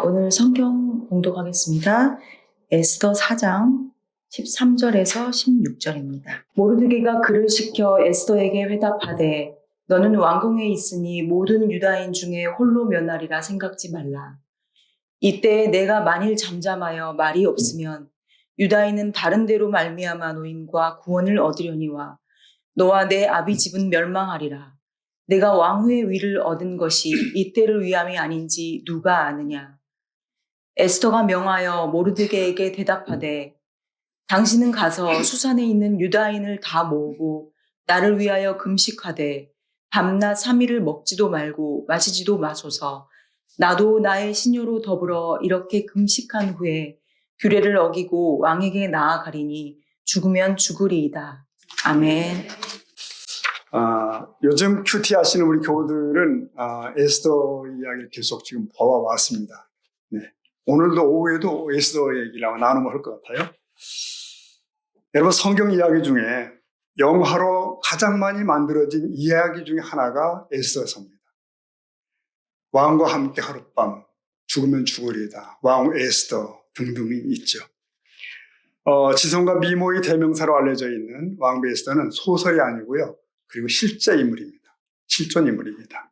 오늘 성경 봉독하겠습니다. 에스더 4장 13절에서 16절입니다. 모르드게가 그를 시켜 에스더에게 회답하되 너는 왕궁에 있으니 모든 유다인 중에 홀로 면하리라 생각지 말라. 이때 내가 만일 잠잠하여 말이 없으면 유다인은 다른 데로 말미암아 노임과 구원을 얻으려니와 너와 내 아비 집은 멸망하리라. 내가 왕후의 위를 얻은 것이 이때를 위함이 아닌지 누가 아느냐. 에스더가 명하여 모르드게에게 대답하되 당신은 가서 수산에 있는 유다인을 다 모으고 나를 위하여 금식하되 밤낮 3일을 먹지도 말고 마시지도 마소서. 나도 나의 시녀로 더불어 이렇게 금식한 후에 규례를 어기고 왕에게 나아가리니 죽으면 죽으리이다. 아멘. 요즘 큐티 하시는 우리 교우들은 에스더 이야기를 계속 지금 봐왔습니다. 네. 오늘도 오후에도 에스더 얘기를 아마 나누면 할 것 같아요. 여러분, 성경 이야기 중에 영화로 가장 많이 만들어진 이야기 중에 하나가 에스더서입니다. 왕과 함께 하룻밤, 죽으면 죽으리이다, 왕후 에스더 등등이 있죠. 지성과 미모의 대명사로 알려져 있는 왕후 에스더는 소설이 아니고요, 그리고 실제 인물입니다. 실존 인물입니다.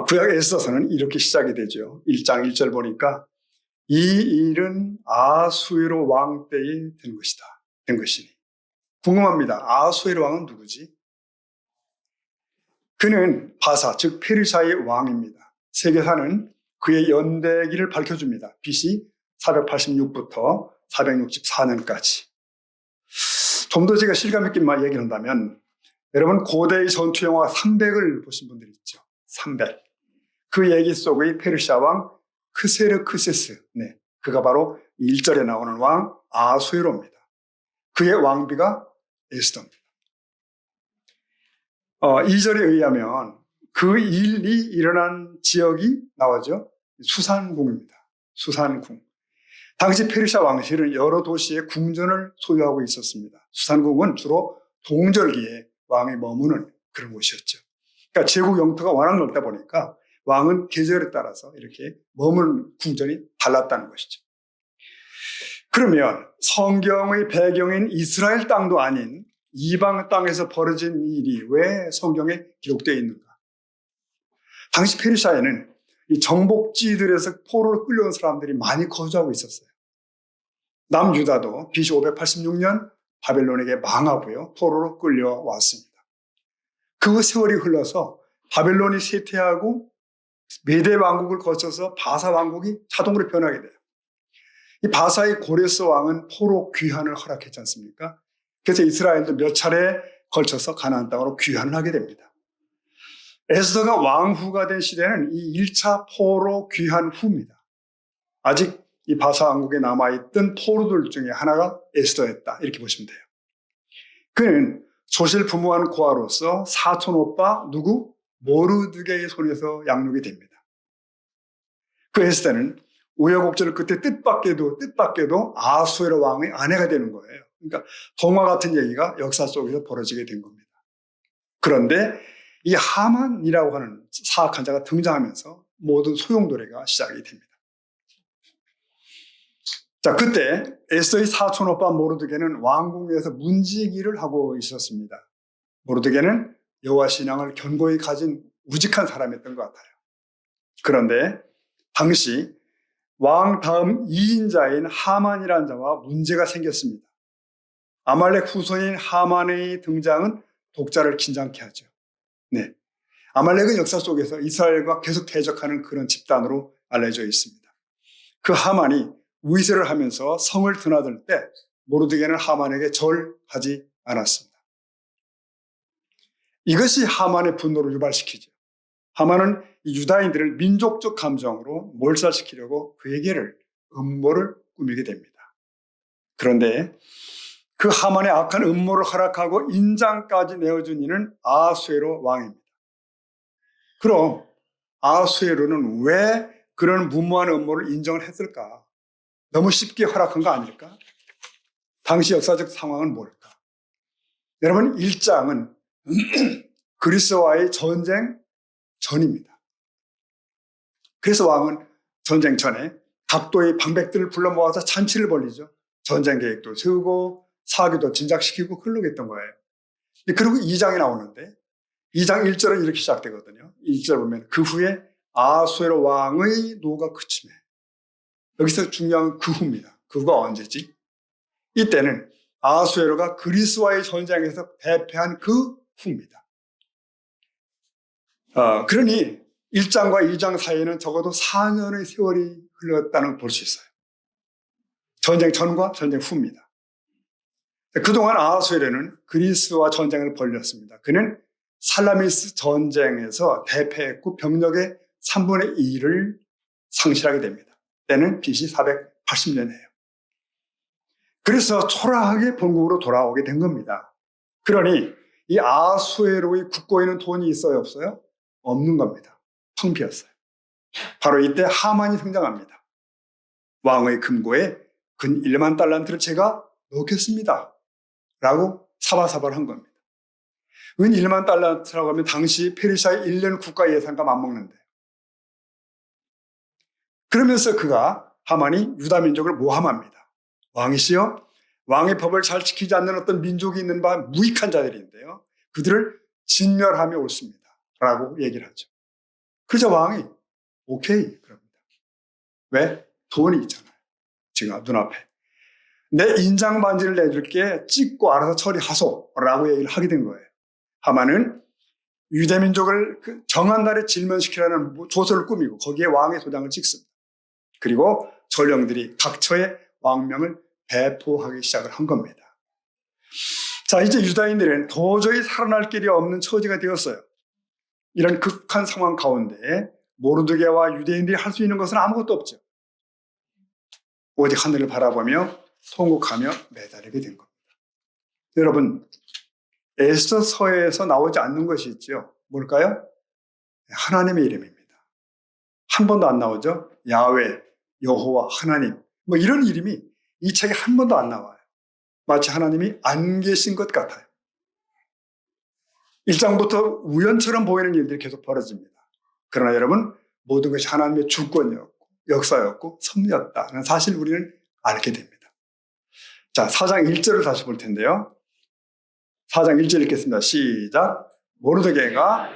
구약 에스더서는 이렇게 시작이 되죠. 1장 1절 보니까 이 일은 아수에로 왕 때에 된 것이니. 궁금합니다. 아수에로 왕은 누구지? 그는 바사, 즉 페르시아의 왕입니다. 세계사는 그의 연대기를 밝혀줍니다. BC 486부터 464년까지. 좀 더 제가 실감 있게 얘기를 한다면, 여러분 고대의 전투 영화 300을 보신 분들이 있죠. 300. 그 얘기 속의 페르시아 왕 크세르크세스. 네, 그가 바로 1절에 나오는 왕 아수에로입니다. 그의 왕비가 에스더입니다. 2절에 의하면 그 일이 일어난 지역이 나오죠. 수산궁입니다. 수산궁. 당시 페르시아 왕실은 여러 도시의 궁전을 소유하고 있었습니다. 수산궁은 주로 동절기에 왕이 머무는 그런 곳이었죠. 그러니까 제국 영토가 워낙 넓다 보니까 왕은 계절에 따라서 이렇게 머무는 궁전이 달랐다는 것이죠. 그러면 성경의 배경인 이스라엘 땅도 아닌 이방 땅에서 벌어진 일이 왜 성경에 기록되어 있는가? 당시 페르시아에는 이 정복지들에서 포로로 끌려온 사람들이 많이 거주하고 있었어요. 남유다도 BC 586년 바벨론에게 망하고요, 포로로 끌려왔습니다. 그 세월이 흘러서 바벨론이 쇠퇴하고 메대 왕국을 거쳐서 바사 왕국이 자동으로 변하게 돼요. 이 바사의 고레스 왕은 포로 귀환을 허락했지 않습니까? 그래서 이스라엘도 몇 차례 걸쳐서 가나안 땅으로 귀환을 하게 됩니다. 에스더가 왕후가 된 시대는 이 1차 포로 귀환 후입니다. 아직 이 바사 왕국에 남아있던 포로들 중에 하나가 에스더였다, 이렇게 보시면 돼요. 그는 조실부모한 고아로서 사촌 오빠 누구? 모르드게의 손에서 양육이 됩니다. 그 에스더는 우여곡절 끝에 뜻밖에도 아수에로 왕의 아내가 되는 거예요. 그러니까 동화 같은 얘기가 역사 속에서 벌어지게 된 겁니다. 그런데 이 하만이라고 하는 사악한 자가 등장하면서 모든 소용돌이가 시작이 됩니다. 자, 그때 에스더의 사촌 오빠 모르드게는 왕궁에서 문지기를 하고 있었습니다. 모르드게는 여호와 신앙을 견고히 가진 우직한 사람이었던 것 같아요. 그런데 당시 왕 다음 2인자인 하만이라는 자와 문제가 생겼습니다. 아말렉 후손인 하만의 등장은 독자를 긴장케 하죠. 네, 아말렉은 역사 속에서 이스라엘과 계속 대적하는 그런 집단으로 알려져 있습니다. 그 하만이 위세를 하면서 성을 드나들 때 모르드게는 하만에게 절하지 않았습니다. 이것이 하만의 분노를 유발시키죠. 하만은 이 유다인들을 민족적 감정으로 몰살시키려고 그에게를 음모를 꾸미게 됩니다. 그런데 그 하만의 악한 음모를 허락하고 인장까지 내어준 이는 아수에로 왕입니다. 그럼 아수에로는 왜 그런 무모한 음모를 인정을 했을까? 너무 쉽게 허락한 거 아닐까? 당시 역사적 상황은 뭘까? 여러분, 1장은 그리스와의 전쟁 전입니다. 그래서 왕은 전쟁 전에 각도의 방백들을 불러 모아서 잔치를 벌리죠. 전쟁 계획도 세우고 사기도 진작시키고 그러겠던 거예요. 그리고 2장이 나오는데 2장 1절은 이렇게 시작되거든요. 1절 보면 그 후에 아수에로 왕의 노가 그치매. 여기서 중요한 그 후입니다. 그 후가 언제지? 이때는 아수에로가 그리스와의 전쟁에서 패배한 그 후입니다. 그러니 1장과 2장 사이에는 적어도 4년의 세월이 흘렀다는 걸 볼 수 있어요. 전쟁 전과 전쟁 후입니다. 그동안 아하수에르는 그리스와 전쟁을 벌였습니다. 그는 살라미스 전쟁에서 대패했고 병력의 3분의 2를 상실하게 됩니다. 때는 BC 480년이에요. 그래서 초라하게 본국으로 돌아오게 된 겁니다. 그러니 이 아하수에로의 국고에는 돈이 있어요, 없어요? 없는 겁니다. 텅 비었어요. 바로 이때 하만이 등장합니다. 왕의 금고에 근 1만 달란트를 제가 넣겠습니다. 라고 사바사바를 한 겁니다. 은 1만 달란트라고 하면 당시 페르시아의 1년 국가 예산과 맞먹는데. 그러면서 하만이 유다 민족을 모함합니다. 왕이시여, 왕의 법을 잘 지키지 않는 어떤 민족이 있는 바 무익한 자들인데요. 그들을 진멸하며 옳습니다. 라고 얘기를 하죠. 그저 왕이 오케이 그럽니다. 왜? 돈이 있잖아요. 지금 눈앞에. 내 인장 반지를 내줄게 찍고 알아서 처리하소 라고 얘기를 하게 된 거예요. 하만은 유대민족을 정한 날에 질면시키라는 조서를 꾸미고 거기에 왕의 도장을 찍습니다. 그리고 전령들이 각처에 왕명을 배포하기 시작을 한 겁니다. 자, 이제 유다인들은 도저히 살아날 길이 없는 처지가 되었어요. 이런 극한 상황 가운데 모르드게와 유대인들이 할 수 있는 것은 아무것도 없죠. 오직 하늘을 바라보며 통곡하며 매달리게 된 겁니다. 여러분, 에스더서에서 나오지 않는 것이 있죠. 뭘까요? 하나님의 이름입니다. 한 번도 안 나오죠. 야훼, 여호와, 하나님. 뭐 이런 이름이 이 책에 한 번도 안 나와요. 마치 하나님이 안 계신 것 같아요. 1장부터 우연처럼 보이는 일들이 계속 벌어집니다. 그러나 여러분, 모든 것이 하나님의 주권이었고 역사였고 섭리였다는 사실을 우리는 알게 됩니다. 자, 4장 1절을 다시 볼 텐데요. 4장 1절 읽겠습니다. 시작. 모르드게가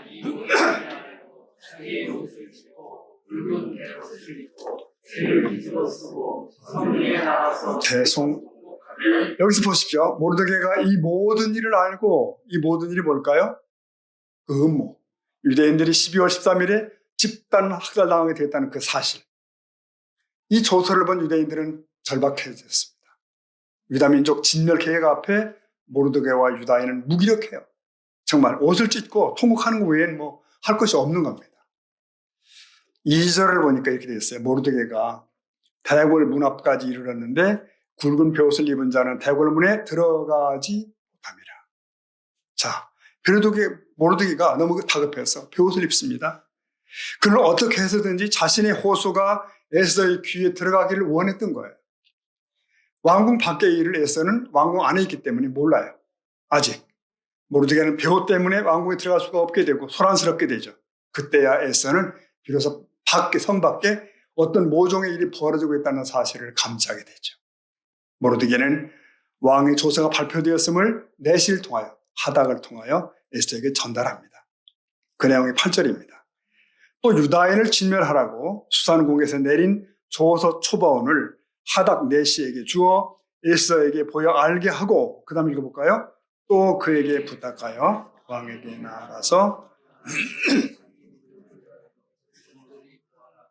대송. 여기서 보십시오. 모르드게가 이 모든 일을 알고 이 모든 일이 뭘까요? 그 음모. 유대인들이 12월 13일에 집단 학살당하게 됐다는 그 사실. 이 조서를 본 유대인들은 절박해졌습니다. 유다민족 진멸 계획 앞에 모르드게와 유다인은 무기력해요. 정말 옷을 찢고 통곡하는 것 외에는 뭐 할 것이 없는 겁니다. 2절을 보니까 이렇게 되어 있어요. 모르드게가 대궐 문 앞까지 이르렀는데 굵은 베옷을 입은 자는 대궐 문에 들어가지 못함이라. 자, 모르드게가 너무 다급해서 베옷을 입습니다. 그는 어떻게 해서든지 자신의 호소가 에스더의 귀에 들어가기를 원했던 거예요. 왕궁 밖의 일을 에스더는 왕궁 안에 있기 때문에 몰라요. 아직. 모르드게는 베옷 때문에 왕궁에 들어갈 수가 없게 되고 소란스럽게 되죠. 그때야 에스더는 비로소 성 밖에 어떤 모종의 일이 벌어지고 있다는 사실을 감지하게 되죠. 모르드게는 왕의 조서가 발표되었음을 내시를 통하여 하닥을 통하여 에스더에게 전달합니다. 그 내용이 8절입니다. 또 유다인을 진멸하라고 수산궁에서 내린 조서 초바온을 하닥 내시에게 주어 에스더에게 보여 알게 하고 그 다음 읽어볼까요? 또 그에게 부탁하여 왕에게 나아가서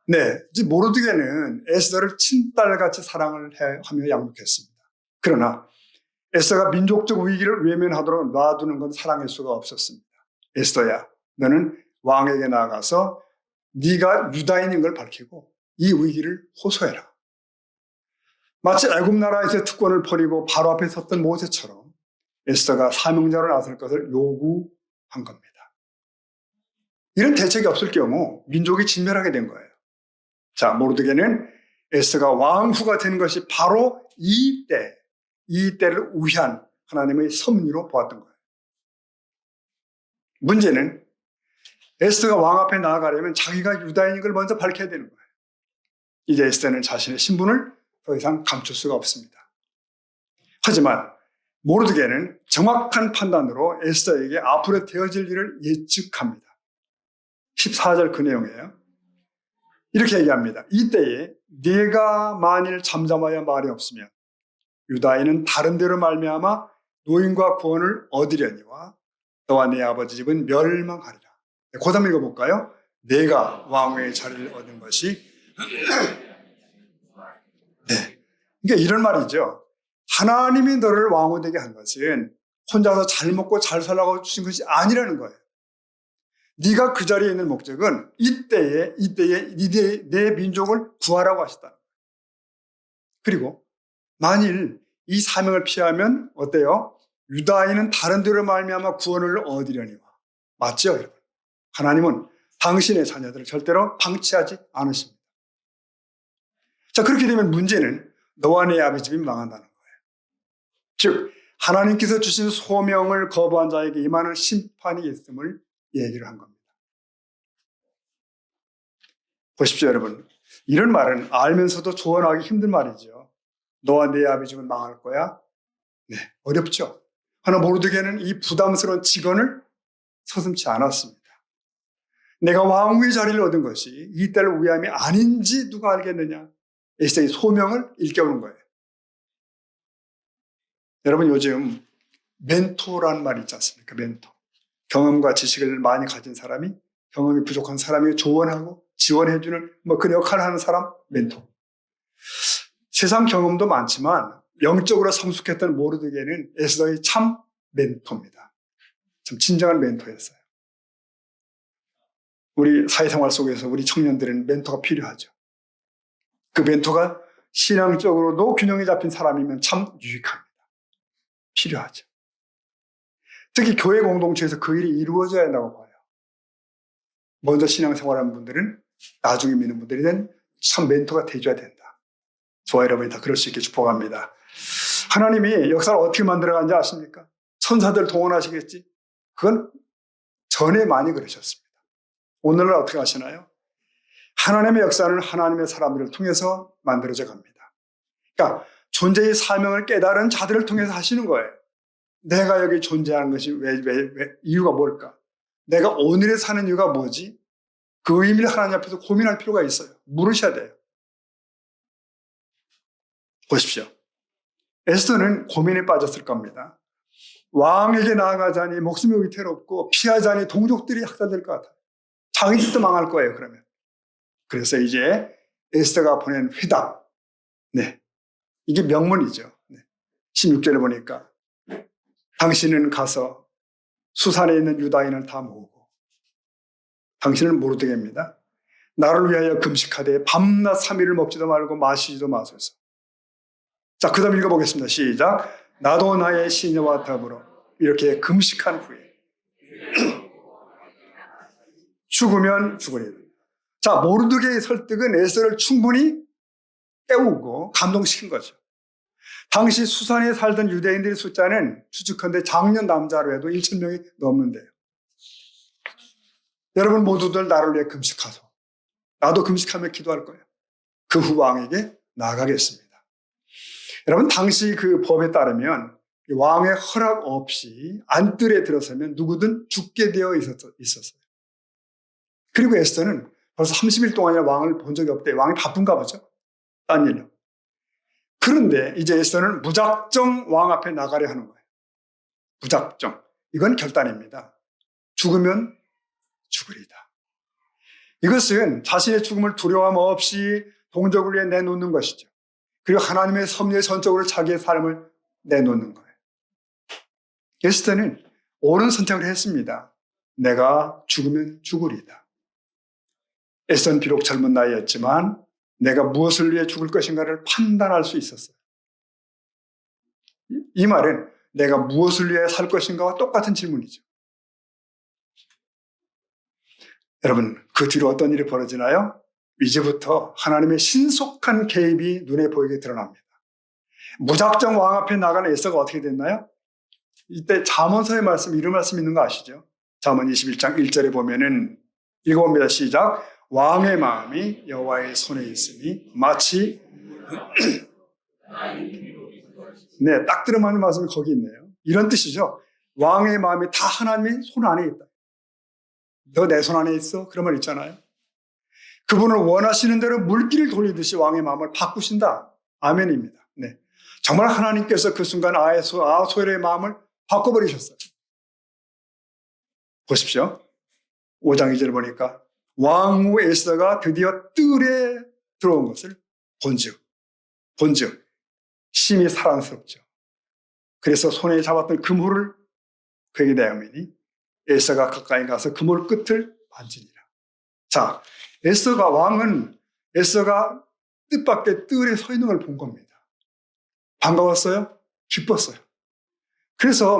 네, 이제 모르드게는 에스더를 친딸같이 사랑을 하며 양육했습니다. 그러나 에스더가 민족적 위기를 외면하도록 놔두는 건 사랑일 수가 없었습니다. 에스더야, 너는 왕에게 나아가서 네가 유다인인 걸 밝히고 이 위기를 호소해라. 마치 애굽 나라에서 특권을 버리고 바로 앞에 섰던 모세처럼 에스더가 사명자로 나설 것을 요구한 겁니다. 이런 대책이 없을 경우 민족이 진멸하게 된 거예요. 자, 모르드게는 에스더가 왕후가 되는 것이 바로 이 때를 위한 하나님의 섭리로 보았던 거예요. 문제는 에스더가 왕 앞에 나아가려면 자기가 유다인인 걸 먼저 밝혀야 되는 거예요. 이제 에스더는 자신의 신분을 더 이상 감출 수가 없습니다. 하지만 모르드게는 정확한 판단으로 에스더에게 앞으로 되어질 일을 예측합니다. 14절 그 내용이에요. 이렇게 얘기합니다. 이때에 네가 만일 잠잠하여 말이 없으면 유다인은 다른 데로 말미암아 노인과 구원을 얻으려니와 너와 네 아버지 집은 멸망하리라. 그 다음 읽어볼까요? 내가 왕의 자리를 얻은 것이 네. 그러니까 이런 말이죠. 하나님이 너를 왕이 되게 한 것은 혼자서 잘 먹고 잘 살라고 주신 것이 아니라는 거예요. 네가 그 자리에 있는 목적은 이때에 내 민족을 구하라고 하셨다. 그리고 만일 이 사명을 피하면 어때요? 유다인은 다른 데로 말미암아 구원을 얻으려니와. 맞죠, 여러분? 하나님은 당신의 자녀들을 절대로 방치하지 않으십니다. 자, 그렇게 되면 문제는 너와 네 아버지 집이 망한다는 거예요. 즉 하나님께서 주신 소명을 거부한 자에게 임하는 심판이 있음을 얘기를 한 겁니다. 보십시오, 여러분. 이런 말은 알면서도 조언하기 힘든 말이죠. 너와 네 아버지 집은 망할 거야? 네, 어렵죠. 하나 모르드게는 이 부담스러운 직언을 서슴지 않았습니다. 내가 왕후의 자리를 얻은 것이 이 딸을 위함이 아닌지 누가 알겠느냐? 에스더의 소명을 일깨우는 거예요. 여러분, 요즘 멘토라는 말이 있지 않습니까? 멘토. 경험과 지식을 많이 가진 사람이 경험이 부족한 사람이 조언하고 지원해주는 그 역할을 하는 사람, 멘토. 세상 경험도 많지만 영적으로 성숙했던 모르드게는 에스더의 참 멘토입니다. 참 진정한 멘토였어요. 우리 사회생활 속에서 우리 청년들은 멘토가 필요하죠. 그 멘토가 신앙적으로도 균형이 잡힌 사람이면 참 유익합니다. 필요하죠. 특히 교회 공동체에서 그 일이 이루어져야 한다고 봐요. 먼저 신앙생활하는 분들은 나중에 믿는 분들은 참 멘토가 돼줘야 된다. 저와 여러분이 다 그럴 수 있게 축복합니다. 하나님이 역사를 어떻게 만들어가는지 아십니까? 천사들 동원하시겠지? 그건 전에 많이 그러셨습니다. 오늘날 어떻게 하시나요? 하나님의 역사는 하나님의 사람들을 통해서 만들어져 갑니다. 그러니까 존재의 사명을 깨달은 자들을 통해서 하시는 거예요. 내가 여기 존재하는 것이 왜 이유가 뭘까? 내가 오늘에 사는 이유가 뭐지? 그 의미를 하나님 앞에서 고민할 필요가 있어요. 물으셔야 돼요. 보십시오. 에스더는 고민에 빠졌을 겁니다. 왕에게 나아가자니 목숨이 위태롭고 피하자니 동족들이 학살될 것 같아요. 자기 집도 망할 거예요, 그러면. 그래서 이제 에스더가 보낸 회답. 네. 이게 명문이죠. 네. 16절에 보니까 당신은 가서 수산에 있는 유다인을 다 모으고 당신은 모르드게입니다. 나를 위하여 금식하되 밤낮 3일을 먹지도 말고 마시지도 마소서. 자, 그 다음 읽어보겠습니다. 시작. 나도 나의 시녀와 더불어 이렇게 금식한 후에 죽으면 죽으리라. 자, 모르드게의 설득은 에스더를 충분히 깨우고 감동시킨 거죠. 당시 수산에 살던 유대인들의 숫자는 추측컨대 장년 남자로 해도 1,000명이 넘는데요. 여러분 모두들 나를 위해 금식하소. 나도 금식하며 기도할 거예요. 그 후 왕에게 나아가겠습니다. 여러분, 당시 그 법에 따르면 왕의 허락 없이 안뜰에 들어서면 누구든 죽게 되어 있었어요. 그리고 에스더는 벌써 30일 동안이나 왕을 본 적이 없대. 왕이 바쁜가 보죠. 딴 일로. 그런데 이제 에스더는 무작정 왕 앞에 나가려 하는 거예요. 무작정. 이건 결단입니다. 죽으면 죽으리다. 이것은 자신의 죽음을 두려움 없이 동족을 위해 내놓는 것이죠. 그리고 하나님의 섭리의 전적으로 자기의 삶을 내놓는 거예요. 에스더는 옳은 선택을 했습니다. 내가 죽으면 죽으리다. 에스더는 비록 젊은 나이였지만 내가 무엇을 위해 죽을 것인가를 판단할 수 있었어요. 이 말은 내가 무엇을 위해 살 것인가와 똑같은 질문이죠. 여러분, 그 뒤로 어떤 일이 벌어지나요? 이제부터 하나님의 신속한 개입이 눈에 보이게 드러납니다. 무작정 왕 앞에 나간 에스더가 어떻게 됐나요? 이때 잠언서의 말씀, 이런 말씀 있는 거 아시죠? 잠언 21장 1절에 보면은 읽어봅니다. 시작. 왕의 마음이 여호와의 손에 있으니 마치 네, 딱 들어맞는 말씀이 거기 있네요. 이런 뜻이죠. 왕의 마음이 다 하나님의 손 안에 있다. 너 내 손 안에 있어? 그런 말 있잖아요. 그분을 원하시는 대로 물길을 돌리듯이 왕의 마음을 바꾸신다. 아멘입니다. 네. 정말 하나님께서 그 순간 아하수에로의 마음을 바꿔버리셨어요. 보십시오. 5장 2절 보니까 왕후 에스더가 드디어 뜰에 들어온 것을 본즉 심히 사랑스럽죠. 그래서 손에 잡았던 금호를 그에게 내어미니 에스더가 가까이 가서 금호 끝을 만지니라. 자, 왕은 에스더가 뜻밖의 뜰에 서 있는 걸 본 겁니다. 반가웠어요? 기뻤어요. 그래서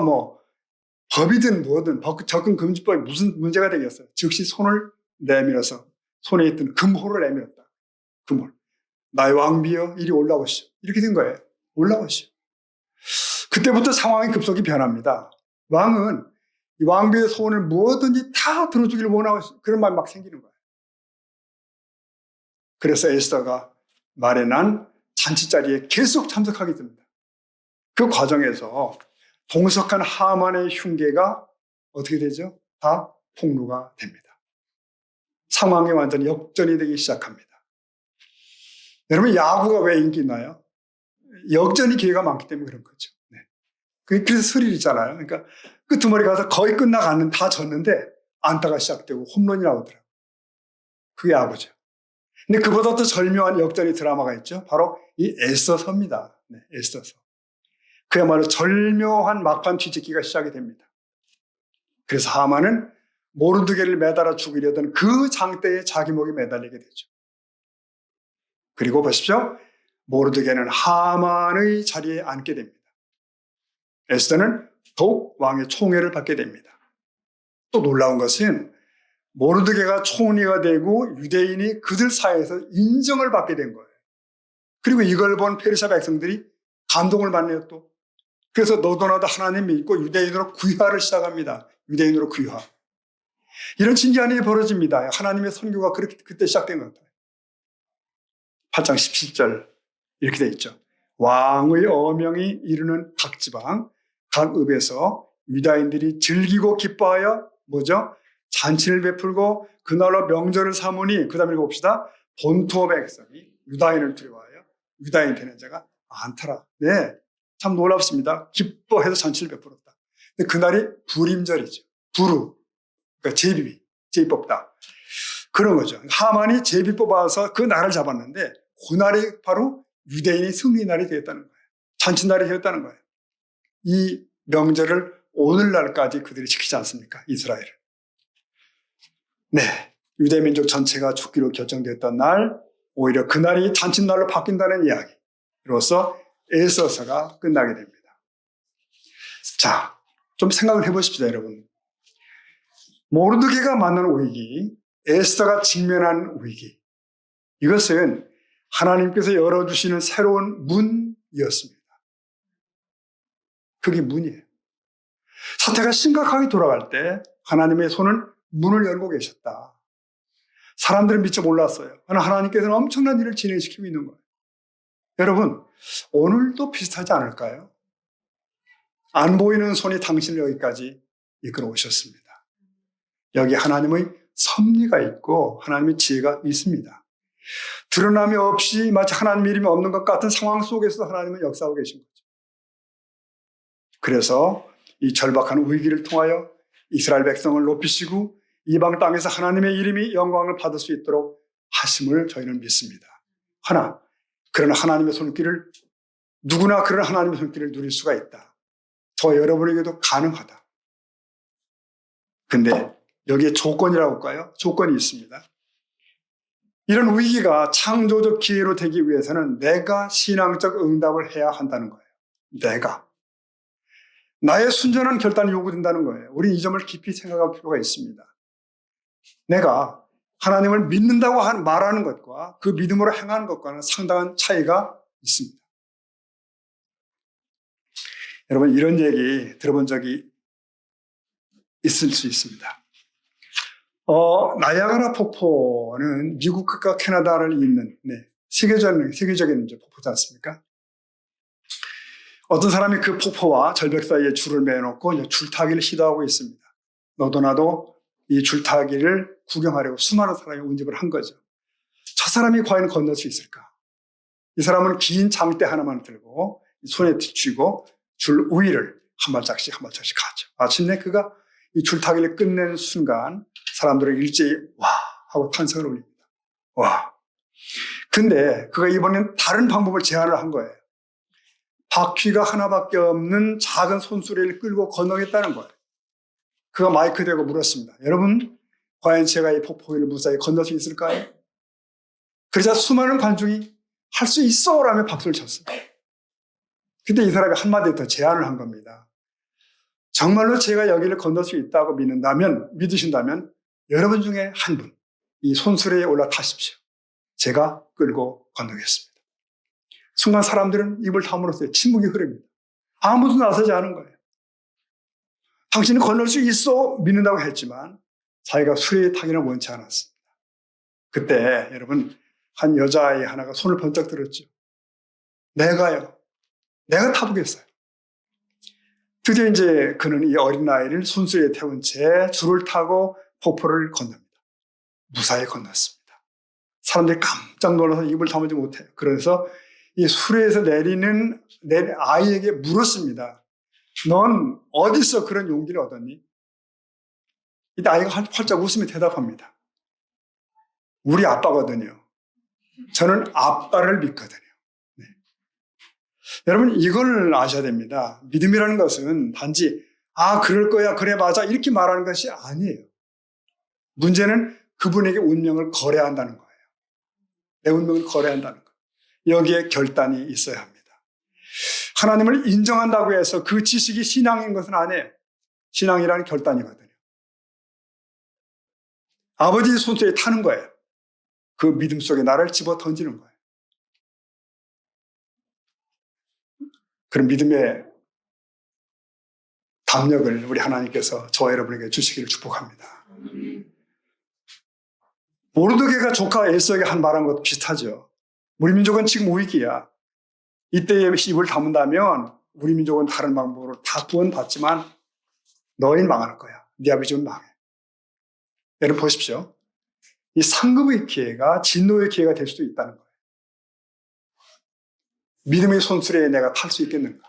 법이든 뭐든 접근 금지법이 무슨 문제가 되겠어요? 즉시 손을 내밀어서 손에 있던 금호를 내밀었다. 금호를. 나의 왕비여 이리 올라오시오. 이렇게 된 거예요. 올라오시오. 그때부터 상황이 급속히 변합니다. 왕은 이 왕비의 소원을 뭐든지 다 들어주기를 원하고 그런 마음이 막 생기는 거예요. 그래서 에스더가 마련한 잔치자리에 계속 참석하게 됩니다. 그 과정에서 동석한 하만의 흉계가 어떻게 되죠? 다 폭로가 됩니다. 상황이 완전히 역전이 되기 시작합니다. 여러분, 야구가 왜 인기 있나요? 역전이 기회가 많기 때문에 그런 거죠. 네. 그래서 스릴 있잖아요. 그러니까 끄트머리 가서 거의 끝나가는 다 졌는데 안타가 시작되고 홈런이 나오더라고요. 그게 야구죠. 근데 그보다 더 절묘한 역전의 드라마가 있죠. 바로 이 에스더서입니다. 네, 에스더서. 그야말로 절묘한 막판 뒤집기가 시작이 됩니다. 그래서 하만은 모르드게를 매달아 죽이려던 그 장대에 자기 목이 매달리게 되죠. 그리고 보십시오. 모르드게는 하만의 자리에 앉게 됩니다. 에스더는 더욱 왕의 총애를 받게 됩니다. 또 놀라운 것은 모르드게가 총리가 되고 유대인이 그들 사이에서 인정을 받게 된 거예요. 그리고 이걸 본 페르시아 백성들이 감동을 받네요 또. 그래서 너도나도 하나님 믿고 유대인으로 귀화를 시작합니다. 유대인으로 귀화. 이런 신기한 일이 벌어집니다. 하나님의 선교가 그렇게 그때 시작된 것 같아요. 8장 17절 이렇게 돼 있죠. 왕의 어명이 이르는 각 지방, 각 읍에서 유다인들이 즐기고 기뻐하여 뭐죠? 잔치를 베풀고 그날로 명절을 삼으니 그 다음에 읽어봅시다. 본토 백성이 유다인을 두려워하여 유다인 되는 자가 많더라. 네, 참 놀랍습니다. 기뻐해서 잔치를 베풀었다. 근데 그날이 불임절이죠. 부르, 그러니까 제비 뽑다. 그런 거죠. 하만이 제비 뽑아서 그 날을 잡았는데 그날이 바로 유대인이 승리날이 되었다는 거예요. 잔치날이 되었다는 거예요. 이 명절을 오늘날까지 그들이 지키지 않습니까? 이스라엘을. 네, 유대민족 전체가 죽기로 결정됐던 날, 오히려 그날이 잔칫날로 바뀐다는 이야기로서 에스더서가 끝나게 됩니다. 자, 좀 생각을 해보십시오, 여러분. 모르드게가 만난 위기, 에스더가 직면한 위기, 이것은 하나님께서 열어주시는 새로운 문이었습니다. 그게 문이에요. 사태가 심각하게 돌아갈 때 하나님의 손은 문을 열고 계셨다. 사람들은 미처 몰랐어요. 그러나 하나님께서는 엄청난 일을 진행시키고 있는 거예요. 여러분, 오늘도 비슷하지 않을까요? 안 보이는 손이 당신을 여기까지 이끌어 오셨습니다. 여기 하나님의 섭리가 있고 하나님의 지혜가 있습니다. 드러남이 없이 마치 하나님 이름이 없는 것 같은 상황 속에서 하나님은 역사하고 계신 거죠. 그래서 이 절박한 위기를 통하여 이스라엘 백성을 높이시고 이방 땅에서 하나님의 이름이 영광을 받을 수 있도록 하심을 저희는 믿습니다. 그러나 하나님의 손길을 누구나 그런 하나님의 손길을 누릴 수가 있다. 저 여러분에게도 가능하다. 근데 여기에 조건이라고 할까요? 조건이 있습니다. 이런 위기가 창조적 기회로 되기 위해서는 내가 신앙적 응답을 해야 한다는 거예요. 나의 순전한 결단이 요구된다는 거예요. 우리는 이 점을 깊이 생각할 필요가 있습니다. 내가 하나님을 믿는다고 말하는 것과 그 믿음으로 행하는 것과는 상당한 차이가 있습니다. 여러분, 이런 얘기 들어본 적이 있을 수 있습니다. 나이아가라 폭포는 미국과 캐나다를 잇는 세계적인 이제 폭포지 않습니까? 어떤 사람이 그 폭포와 절벽 사이에 줄을 매놓고 이제 줄타기를 시도하고 있습니다. 너도 나도 이 줄타기를 구경하려고 수많은 사람이 운집을 한 거죠. 저 사람이 과연 건널 수 있을까? 이 사람은 긴 장대 하나만 들고 손에 쥐고 줄 위를 한 발짝씩 가죠. 마침내 그가 이 줄타기를 끝낸 순간 사람들은 일제히 와 하고 탄성을 올립니다. 와. 근데 그가 이번엔 다른 방법을 제안을 한 거예요. 바퀴가 하나밖에 없는 작은 손수레를 끌고 건너겠다는 거예요. 그가 마이크 대고 물었습니다. 여러분, 과연 제가 이 폭포 위를 무사히 건널 수 있을까요? 그러자 수많은 관중이 할 수 있어! 라며 박수를 쳤어요. 근데 이 사람이 한마디 더 제안을 한 겁니다. 정말로 제가 여기를 건널 수 있다고 믿으신다면 여러분 중에 한 분, 이 손수레에 올라타십시오. 제가 끌고 건너겠습니다. 순간 사람들은 입을 다물었어요. 침묵이 흐릅니다. 아무도 나서지 않은 거예요. 당신은 건널 수 있어 믿는다고 했지만 자기가 수레에 타기는 원치 않았습니다. 그때 여러분 한 여자아이 하나가 손을 번쩍 들었죠. 내가 타보겠어요. 드디어 이제 그는 이 어린아이를 손수레에 태운 채 줄을 타고 폭포를 건넙니다. 무사히 건넜습니다. 사람들이 깜짝 놀라서 입을 다물지 못해요. 그래서 이 수레에서 내리는 아이에게 물었습니다. 넌 어디서 그런 용기를 얻었니? 이때 아이가 활짝 웃으며 대답합니다. 우리 아빠거든요. 저는 아빠를 믿거든요. 네. 여러분 이걸 아셔야 됩니다. 믿음이라는 것은 단지 그럴 거야 그래 맞아 이렇게 말하는 것이 아니에요. 문제는 그분에게 운명을 거래한다는 거예요. 내 운명을 거래한다는 거예요. 여기에 결단이 있어야 합니다. 하나님을 인정한다고 해서 그 지식이 신앙인 것은 아니에요. 신앙이라는 결단이거든요. 아버지 손수레에 타는 거예요. 그 믿음 속에 나를 집어 던지는 거예요. 그런 믿음의 담력을 우리 하나님께서 저와 여러분에게 주시기를 축복합니다. 모르드게가 조카 에서에게 한 말한 것도 비슷하죠. 우리 민족은 지금 위기야. 이때에 입을 다문다면 우리 민족은 다른 방법으로 다 구원받지만 너희는 망할 거야. 네 아버지는 망해. 여러분 보십시오. 이 상급의 기회가 진노의 기회가 될 수도 있다는 거예요. 믿음의 손수레에 내가 탈 수 있겠는가?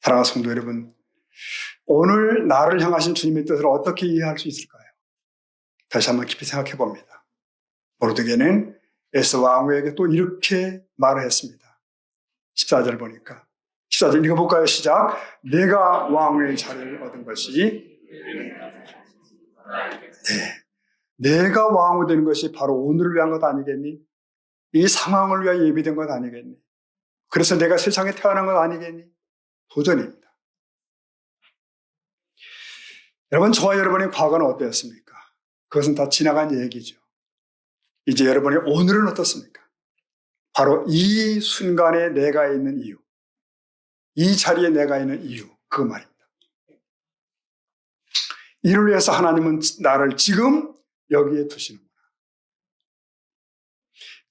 사랑하는 성도 여러분, 오늘 나를 향하신 주님의 뜻을 어떻게 이해할 수 있을까요? 다시 한번 깊이 생각해 봅니다. 모르드게는 에서 왕후에게 또 이렇게 말을 했습니다. 14절 보니까 14절 읽어볼까요? 시작. 내가 왕후의 자리를 얻은 것이 내가 왕후 되는 것이 바로 오늘을 위한 것 아니겠니? 이 상황을 위하여 예비된 것 아니겠니? 그래서 내가 세상에 태어난 것 아니겠니? 도전입니다. 여러분, 저와 여러분의 과거는 어땠습니까? 그것은 다 지나간 얘기죠. 이제 여러분의 오늘은 어떻습니까? 바로 이 순간에 내가 있는 이유, 이 자리에 내가 있는 이유, 그 말입니다. 이를 위해서 하나님은 나를 지금 여기에 두시는구나.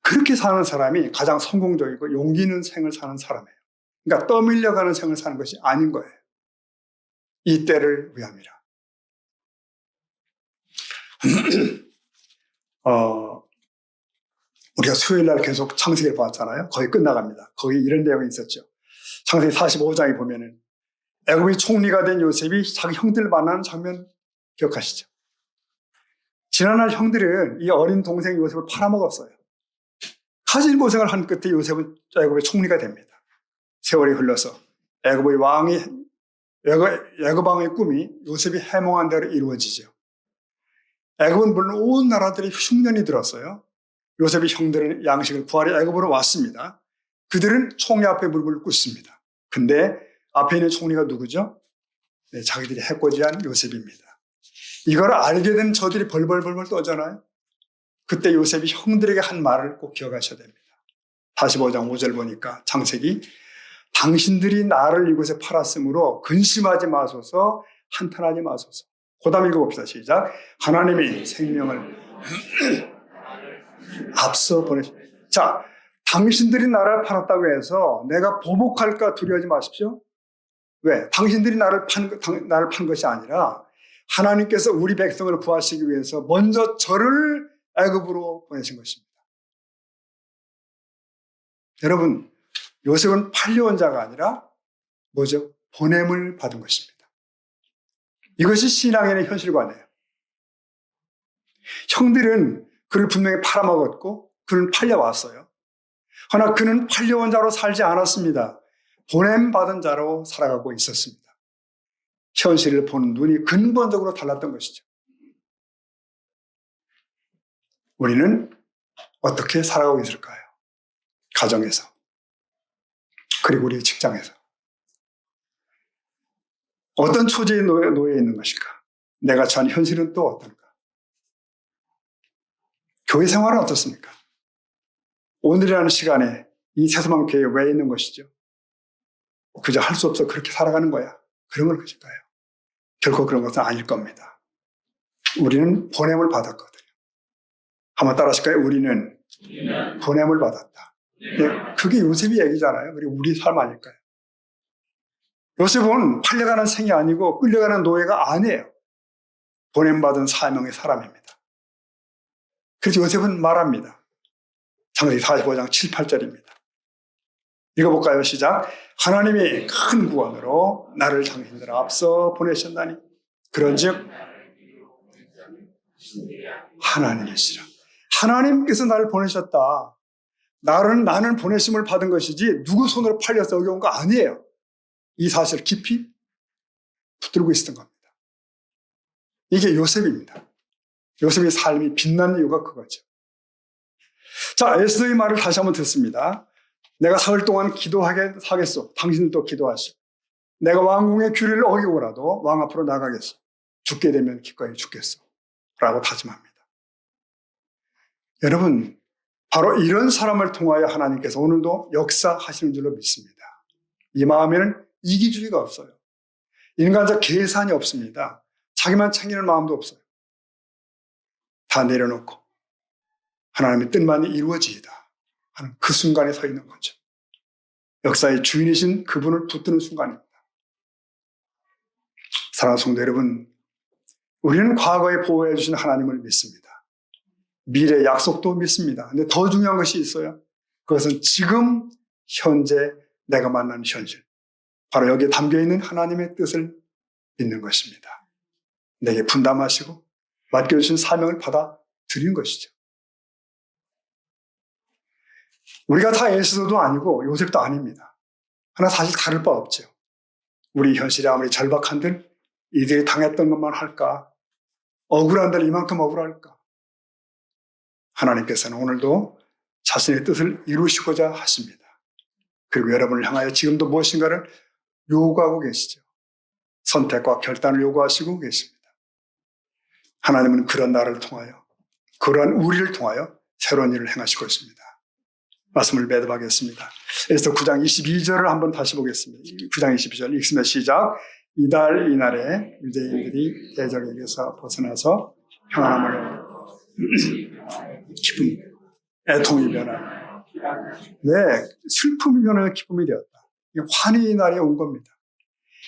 그렇게 사는 사람이 가장 성공적이고 용기 있는 생을 사는 사람이에요. 그러니까 떠밀려가는 생을 사는 것이 아닌 거예요. 이 때를 위함이라. 우리가 수요일 날 계속 창세기를 봤잖아요. 거의 끝나갑니다. 거기 이런 내용이 있었죠. 창세기 45장에 보면은 애굽의 총리가 된 요셉이 자기 형들을 만나는 장면 기억하시죠? 지난날 형들은 이 어린 동생 요셉을 팔아먹었어요. 가진 고생을 한 끝에 요셉은 애굽의 총리가 됩니다. 세월이 흘러서 애굽 왕의 꿈이 요셉이 해몽한 대로 이루어지죠. 애굽은 물론 온 나라들이 흉년이 들었어요. 요셉의 형들은 양식을 구하러 애굽으로 왔습니다. 그들은 총리 앞에 무릎을 꿇습니다. 근데 앞에 있는 총리가 누구죠? 네, 자기들이 해코지한 요셉입니다. 이걸 알게 된 저들이 벌벌벌 떠잖아요. 그때 요셉이 형들에게 한 말을 꼭 기억하셔야 됩니다. 45장 5절 보니까 창세기 당신들이 나를 이곳에 팔았으므로 근심하지 마소서 한탄하지 마소서. 그 다음 읽어봅시다. 시작. 하나님이 생명을 앞서 보내십니다. 자, 당신들이 나를 팔았다고 해서 내가 보복할까 두려워하지 마십시오. 왜? 당신들이 나를 판 것이 아니라 하나님께서 우리 백성을 구하시기 위해서 먼저 저를 애굽으로 보내신 것입니다. 여러분, 요셉은 팔려온 자가 아니라 뭐죠? 보냄을 받은 것입니다. 이것이 신앙인의 현실관이에요. 형들은 그를 분명히 팔아먹었고 그는 팔려왔어요. 그러나 그는 팔려온 자로 살지 않았습니다. 보냄받은 자로 살아가고 있었습니다. 현실을 보는 눈이 근본적으로 달랐던 것이죠. 우리는 어떻게 살아가고 있을까요? 가정에서, 그리고 우리 직장에서. 어떤 처지에 놓여 있는 것일까? 내가 처한 현실은 또 어떤가? 교회 생활은 어떻습니까? 오늘이라는 시간에 이 새소망 교회에 왜 있는 것이죠? 그저 할 수 없어 그렇게 살아가는 거야. 그런 걸 것일까요? 결코 그런 것은 아닐 겁니다. 우리는 보냄을 받았거든요. 한번 따라하실까요? 우리는 보냄을 받았다. 네, 그게 요셉이 얘기잖아요. 그리고 우리 삶 아닐까요? 요셉은 팔려가는 생이 아니고 끌려가는 노예가 아니에요. 보냄받은 사명의 사람입니다. 그래서 요셉은 말합니다. 창세기 45장 7, 8절입니다. 읽어볼까요? 시작. 하나님이 큰 구원으로 나를 당신들 앞서 보내셨나니 그런즉 하나님이시라. 하나님께서 나를 보내셨다. 나는 보내심을 받은 것이지 누구 손으로 팔려서 여기 온 거 아니에요. 이 사실을 깊이 붙들고 있었던 겁니다. 이게 요셉입니다. 요셉의 삶이 빛난 이유가 그거죠. 자, 에스더의 말을 다시 한번 듣습니다. 내가 사흘 동안 기도하겠소. 당신도 기도하시오. 내가 왕궁의 규례를 어기고라도 왕 앞으로 나가겠소. 죽게 되면 기꺼이 죽겠소. 라고 다짐합니다. 여러분, 바로 이런 사람을 통하여 하나님께서 오늘도 역사하시는 줄로 믿습니다. 이 마음에는 이기주의가 없어요. 인간적 계산이 없습니다. 자기만 챙기는 마음도 없어요. 다 내려놓고 하나님의 뜻만이 이루어지이다 하는 그 순간에 서 있는 거죠. 역사의 주인이신 그분을 붙드는 순간입니다. 사랑하는 성도 여러분, 우리는 과거에 보호해 주신 하나님을 믿습니다. 미래 약속도 믿습니다. 근데 더 중요한 것이 있어요. 그것은 지금 현재 내가 만나는 현실, 바로 여기에 담겨있는 하나님의 뜻을 믿는 것입니다. 내게 분담하시고 맡겨주신 사명을 받아들이는 것이죠. 우리가 다 에스더도 아니고 요셉도 아닙니다. 하나 사실 다를 바 없죠. 우리 현실이 아무리 절박한들 이들이 당했던 것만 할까? 억울한들 이만큼 억울할까? 하나님께서는 오늘도 자신의 뜻을 이루시고자 하십니다. 그리고 여러분을 향하여 지금도 무엇인가를 요구하고 계시죠. 선택과 결단을 요구하시고 계십니다. 하나님은 그런 나를 통하여, 그러한 우리를 통하여 새로운 일을 행하시고 있습니다. 말씀을 매듭하겠습니다. 에스더 9장 22절을 한번 다시 보겠습니다. 9장 22절 읽습니다. 시작. 이달 이날에 유대인들이 대적에게서 벗어나서 평안함을 기쁨, 애통이 변화. 네, 슬픔이 변하여 기쁨이 되었다. 환희의 날이 온 겁니다.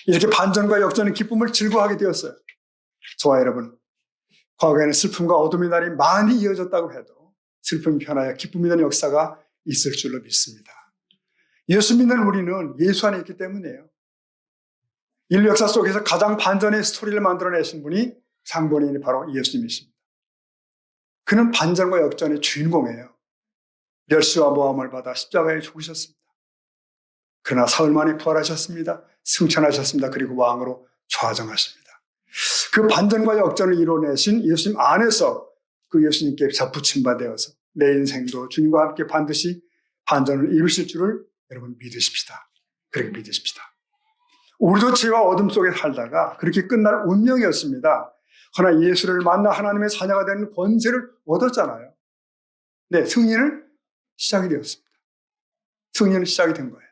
이렇게 반전과 역전의 기쁨을 즐거워하게 되었어요. 저와 여러분, 과거에는 슬픔과 어둠의 날이 많이 이어졌다고 해도 슬픔이 변하여 기쁨이 되는 역사가 있을 줄로 믿습니다. 예수 믿는 우리는 예수 안에 있기 때문이에요. 인류 역사 속에서 가장 반전의 스토리를 만들어내신 분이 상본인이 바로 예수님이십니다. 그는 반전과 역전의 주인공이에요. 멸시와 모함을 받아 십자가에 죽으셨습니다. 그러나 사흘 만에 부활하셨습니다. 승천하셨습니다. 그리고 왕으로 좌정하십니다. 그 반전과 역전을 이뤄내신 예수님 안에서 그 예수님께 접붙임 바 되어서 내 인생도 주님과 함께 반드시 반전을 이루실 줄을 여러분 믿으십시다. 그렇게 믿으십시다. 우리도 죄와 어둠 속에 살다가 그렇게 끝날 운명이었습니다. 그러나 예수를 만나 하나님의 자녀가 되는 권세를 얻었잖아요. 네, 승리는 시작이 되었습니다. 승리는 시작이 된 거예요.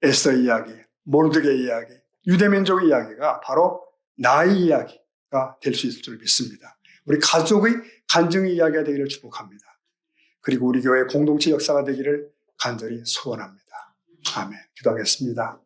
에스더의 이야기, 모르드게의 이야기, 유대민족의 이야기가 바로 나의 이야기가 될 수 있을 줄 믿습니다. 우리 가족의 간증의 이야기가 되기를 축복합니다. 그리고 우리 교회 공동체 역사가 되기를 간절히 소원합니다. 아멘. 기도하겠습니다.